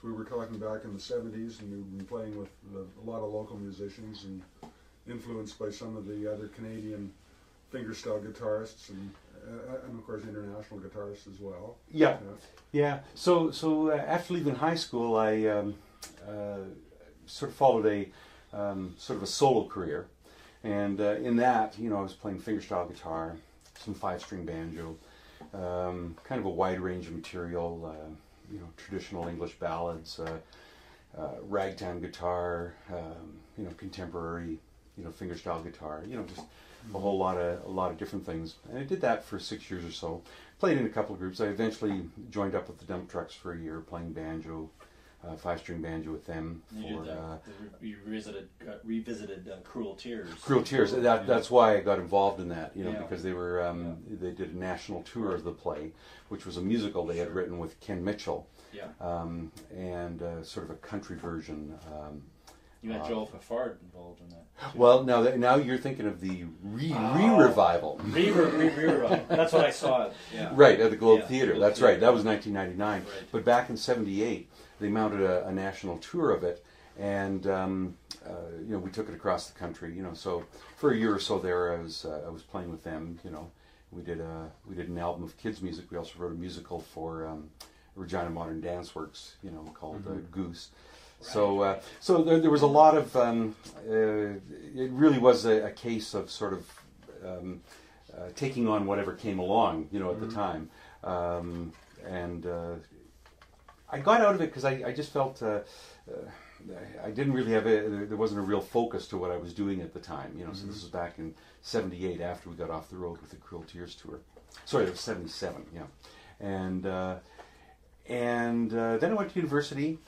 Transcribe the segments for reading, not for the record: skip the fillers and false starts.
we were talking back in the 70s, and we've been playing with a lot of local musicians and influenced by some of the other Canadian fingerstyle guitarists and of course international guitarists as well. Yeah, yeah. So after leaving high school, I sort of followed a sort of a solo career, and in that, you know, I was playing fingerstyle guitar, some 5-string banjo, kind of a wide range of material, you know, traditional English ballads, ragtime guitar, you know, contemporary, you know, fingerstyle guitar, you know, just a lot of different things. And I did that for 6 years or so. Played in a couple of groups. I eventually joined up with the Dump Trucks for a year, playing banjo, 5-string banjo with them. You revisited Cruel Tears. Cruel Tears. That's why I got involved in that, you know, because they were they did a national tour of the play, which was a musical they had written with Ken Mitchell, and sort of a country version. You had Joel Fafard involved in that. Well, now you're thinking of the re-revival. Re-revival. That's what I saw. Yeah. Right, at the Globe Theatre. That's right. That was 1999. Right. But back in '78, they mounted a national tour of it, and you know, we took it across the country. You know, so for a year or so there, I was playing with them. You know, we did an album of kids music. We also wrote a musical for Regina Modern Dance Works. You know, called Goose. Right. So there was a lot of, it really was a case of sort of taking on whatever came along, you know, at the time. And I got out of it because I just felt I didn't really have there wasn't a real focus to what I was doing at the time, you know. So this was back in '78 after we got off the road with the Cruel Tears tour. Sorry, it was '77, yeah. And then I went to university.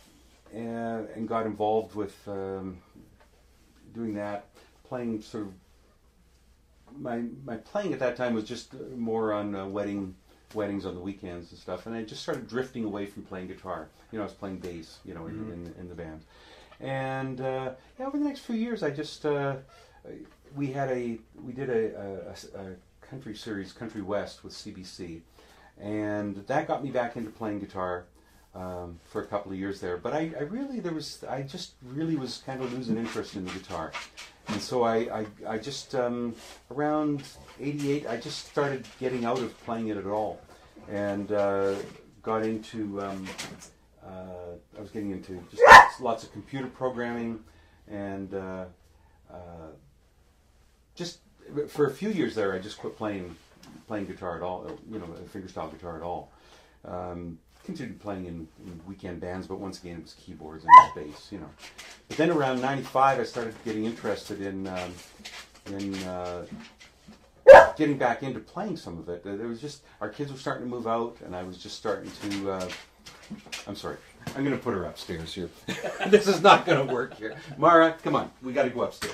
And got involved with doing that, playing sort of, my playing at that time was just more on weddings on the weekends and stuff, and I just started drifting away from playing guitar. You know, I was playing bass, you know, in the band. And over the next few years, I just, we did a country series, Country West with CBC, and that got me back into playing guitar. For a couple of years there, but I just really was kind of losing interest in the guitar, and so I just around '88 I just started getting out of playing it at all, and got into I was getting into just lots of computer programming, and just for a few years there I just quit playing guitar at all, you know, fingerstyle guitar at all. Continued playing in weekend bands, but once again it was keyboards and bass, you know. But then around '95, I started getting interested in getting back into playing some of it. There was just, our kids were starting to move out, and I was just starting to. I'm sorry, I'm going to put her upstairs here. This is not going to work here. Mara, come on, we got to go upstairs.